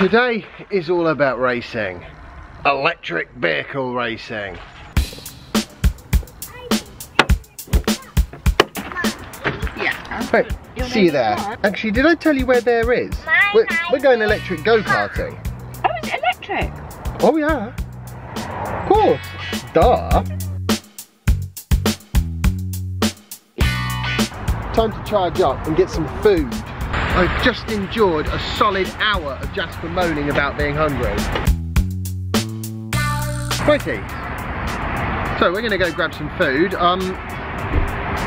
Today is all about racing. Electric vehicle racing. Yeah. Right, see you there. Actually, did I tell you where there is? We're going electric go-karting. Oh, is it electric? Oh yeah. Of course. Duh. Time to charge up and get some food. I've just endured a solid hour of Jasper moaning about being hungry. Righty. So we're going to go grab some food.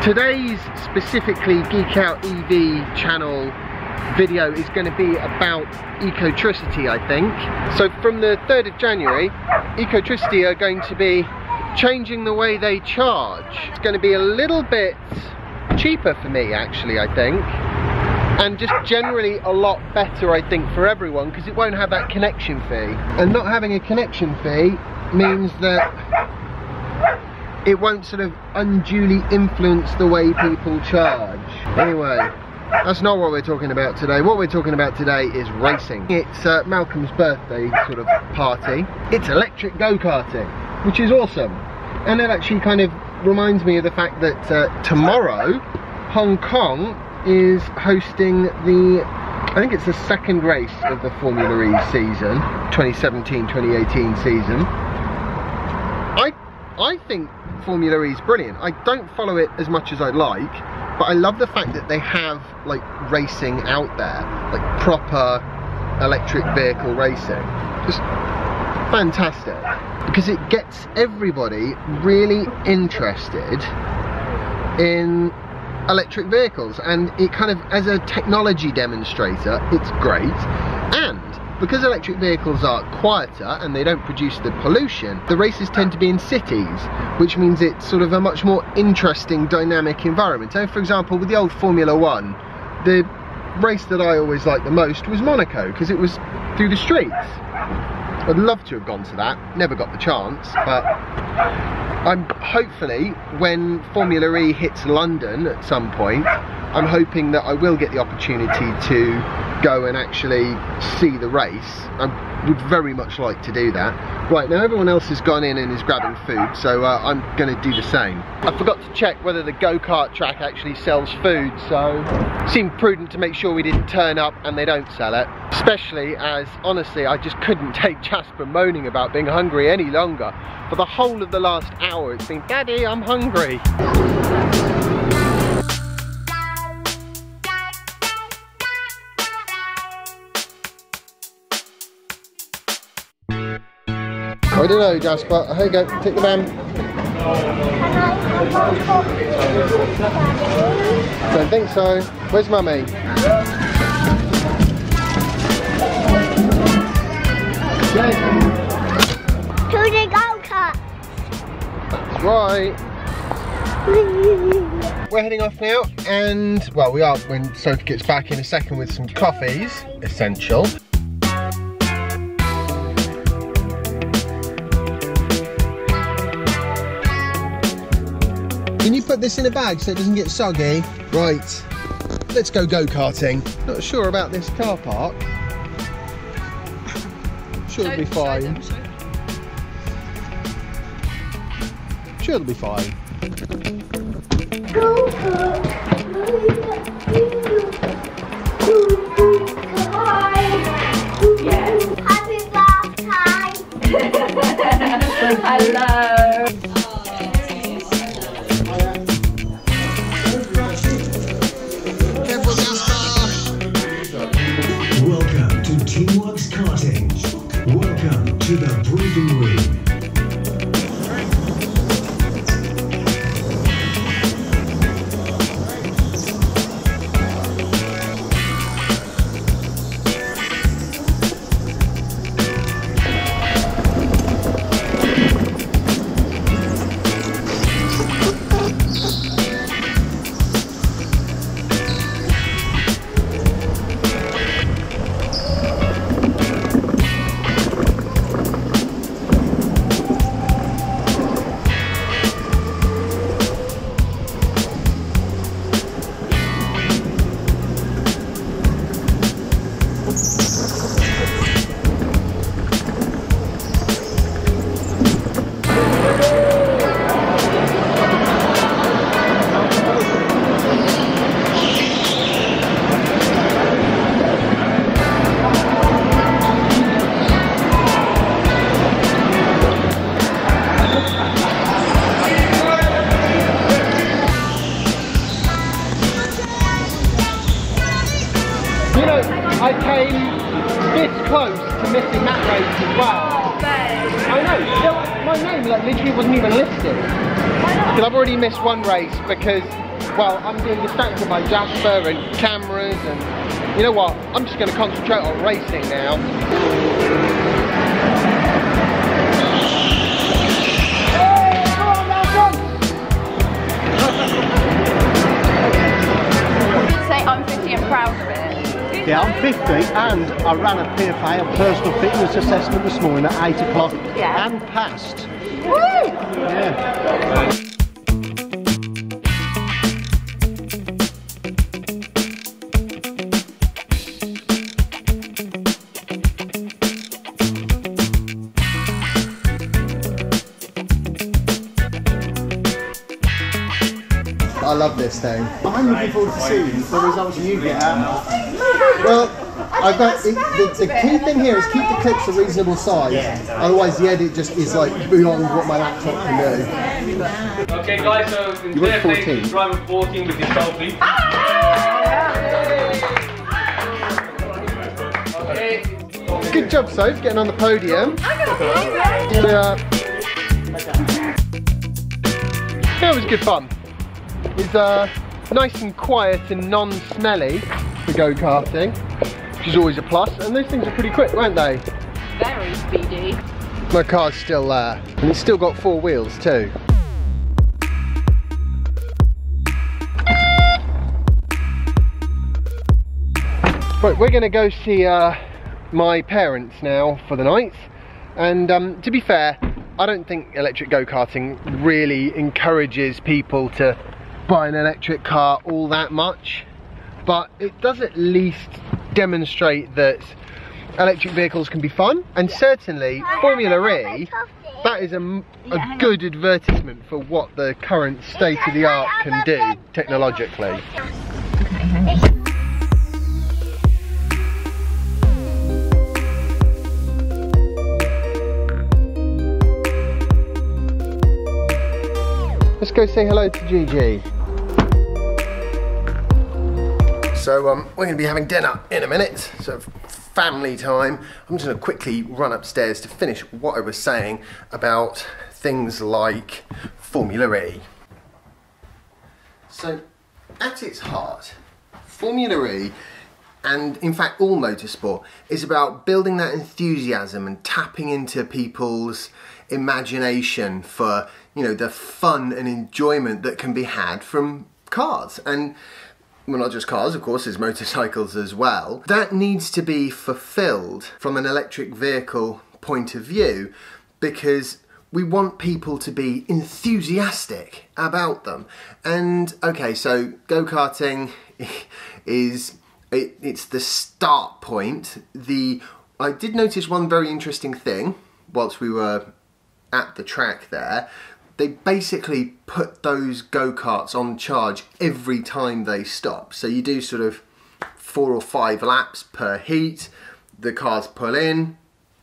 Today's specifically Geek Out EV channel video is going to be about Ecotricity, I think. So from the 3rd of January, Ecotricity are going to be changing the way they charge. It's going to be a little bit cheaper for me, actually, I think. And just generally a lot better, I think, for everyone, because it won't have that connection fee. And not having a connection fee means that it won't sort of unduly influence the way people charge. Anyway, that's not what we're talking about today. What we're talking about today is racing. It's Malcolm's birthday sort of party. It's electric go-karting, which is awesome. And it actually kind of reminds me of the fact that tomorrow, Hong Kong is hosting I think it's the second race of the Formula E season, 2017-2018 season. I think Formula E is brilliant. I don't follow it as much as I'd like, but I love the fact that they have like racing out there, like proper electric vehicle racing. Just fantastic, because it gets everybody really interested in electric vehicles, and it kind of, as a technology demonstrator, it's great. And because electric vehicles are quieter and they don't produce the pollution, the races tend to be in cities, which means it's sort of a much more interesting, dynamic environment. So for example, with the old Formula 1, the race that I always liked the most was Monaco, because it was through the streets. I'd love to have gone to that, never got the chance, but I'm hopefully, when Formula E hits London at some point, I'm hoping that I will get the opportunity to go and actually see the race. I would very much like to do that. Right, now everyone else has gone in and is grabbing food, so I'm going to do the same. I forgot to check whether the go-kart track actually sells food, so it seemed prudent to make sure we didn't turn up and they don't sell it. Especially as, honestly, I just couldn't take Jasper moaning about being hungry any longer. For the whole of the last hour, it's been, "Daddy, I'm hungry." I don't know, Jasper. Here you go, take the van. Don't think so. Where's Mummy? To the go-kart. That's right. We're heading off now, and, well, we are when Sophie gets back in a second with some coffees. Essential. Can you put this in a bag so it doesn't get soggy? Right, let's go go-karting. Not sure about this car park. Sure it'll be fine. Sure it'll be fine. Happy birthday! Hello! Welcome to Teamworks Karting. Welcome to the breathing room. this close to missing that race as well. I know, my name like literally wasn't even listed. Because I've already missed one race because, well, I'm being distracted by Jasper and cameras, and you know what, I'm just going to concentrate on racing now. I'm 50 and proud of it. Yeah, I'm 50 and I ran a PFA, a personal fitness assessment this morning at 8 o'clock and passed. Woo! Yeah. I love this thing. I'm looking forward to seeing the results you get out. Well, I've got the key thing here is keep the clips a reasonable size. Otherwise, the edit just is like beyond what my laptop can do. Okay, guys. So instead of playing driving 14 with your trophy. Okay. Good job, Soph, getting on the podium. Yeah, it was good fun. It's nice and quiet and non-smelly for go-karting, which is always a plus, and those things are pretty quick, weren't they? Very speedy. My car's still there, and it's still got 4 wheels too. Right, we're going to go see my parents now for the night, and to be fair, I don't think electric go-karting really encourages people to buy an electric car all that much, but it does at least demonstrate that electric vehicles can be fun, and certainly Formula E, that is a good advertisement for what the current state of the art can do technologically. Let's go say hello to Gigi. So we're going to be having dinner in a minute, so family time. I'm just going to quickly run upstairs to finish what I was saying about things like Formula E. So at its heart, Formula E, and in fact all motorsport, is about building that enthusiasm and tapping into people's imagination for, you know, the fun and enjoyment that can be had from cars. And well, not just cars, of course, there's motorcycles as well. That needs to be fulfilled from an electric vehicle point of view, because we want people to be enthusiastic about them. And okay, so go-karting is, it's the start point. I did notice one very interesting thing whilst we were at the track there. They basically put those go-karts on charge every time they stop. So you do sort of 4 or 5 laps per heat, the cars pull in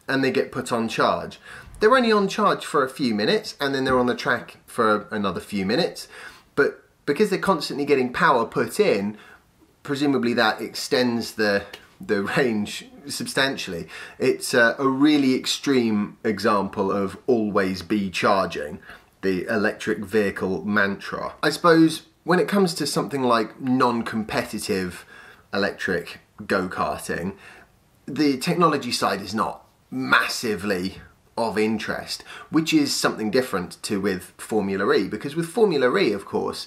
and they get put on charge. They're only on charge for a few minutes and then they're on the track for another few minutes. But because they're constantly getting power put in, presumably that extends the range substantially. It's a really extreme example of always be charging, the electric vehicle mantra. I suppose when it comes to something like non-competitive electric go-karting, the technology side is not massively of interest, which is something different to with Formula E, because with Formula E, of course,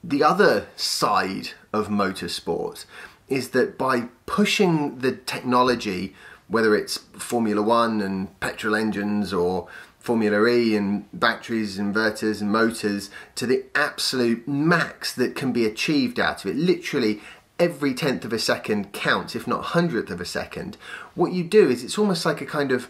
the other side of motorsport is that by pushing the technology, whether it's Formula 1 and petrol engines or Formula E and batteries, inverters and motors, to the absolute max that can be achieved out of it, literally every 1/10 of a second counts, if not 100th of a second. What you do is it's almost like a kind of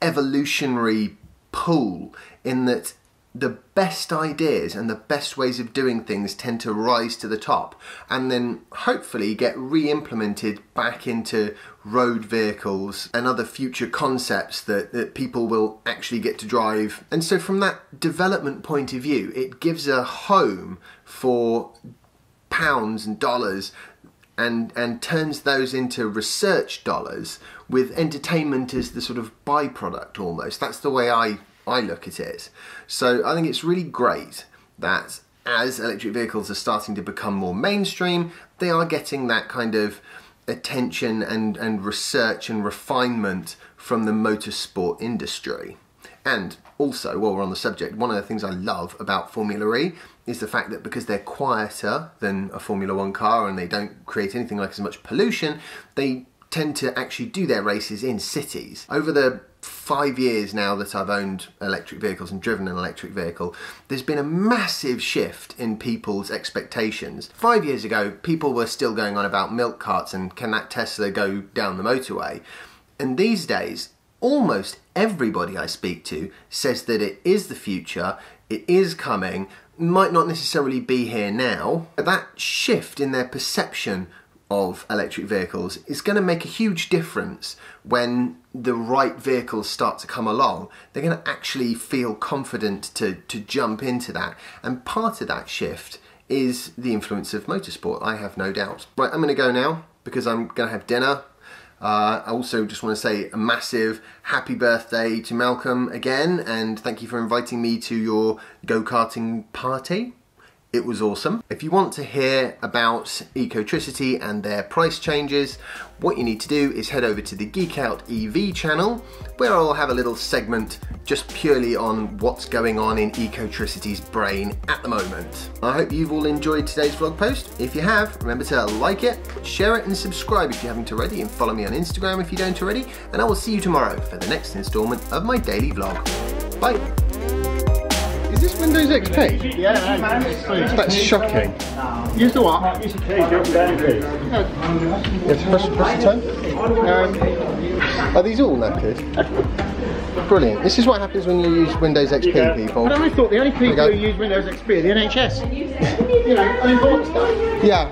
evolutionary pool, in that the best ideas and the best ways of doing things tend to rise to the top and then hopefully get re-implemented back into road vehicles and other future concepts that people will actually get to drive. And so from that development point of view, it gives a home for pounds and dollars and turns those into research dollars with entertainment as the sort of byproduct almost. That's the way I look at it. So I think it's really great that as electric vehicles are starting to become more mainstream, they are getting that kind of attention and research and refinement from the motorsport industry. And also, while we're on the subject, one of the things I love about Formula E is the fact that because they're quieter than a Formula 1 car and they don't create anything like as much pollution, they tend to actually do their races in cities. Over the 5 years now that I've owned electric vehicles and driven an electric vehicle, there's been a massive shift in people's expectations. 5 years ago, people were still going on about milk carts and can that Tesla go down the motorway? And these days, almost everybody I speak to says that it is the future, it is coming, might not necessarily be here now. But that shift in their perception of electric vehicles is going to make a huge difference when the right vehicles start to come along. They're going to actually feel confident to jump into that, and part of that shift is the influence of motorsport, I have no doubt. Right, I'm going to go now because I'm going to have dinner. I also just want to say a massive happy birthday to Malcolm again, and thank you for inviting me to your go-karting party. It was awesome. If you want to hear about Ecotricity and their price changes, what you need to do is head over to the Geek Out EV channel, where I'll have a little segment just purely on what's going on in Ecotricity's brain at the moment. I hope you've all enjoyed today's vlog post. If you have, remember to like it, share it and subscribe if you haven't already, and follow me on Instagram if you don't already, and I will see you tomorrow for the next instalment of my daily vlog. Bye! Is this Windows XP? Yeah, no, That's shocking. use the what? Use the key, go down keys. Press the tone. Are these all knackered? Brilliant. This is what happens when you use Windows XP, people. But I thought the only people who use Windows XP are the NHS. You know, unimportant stuff. Yeah.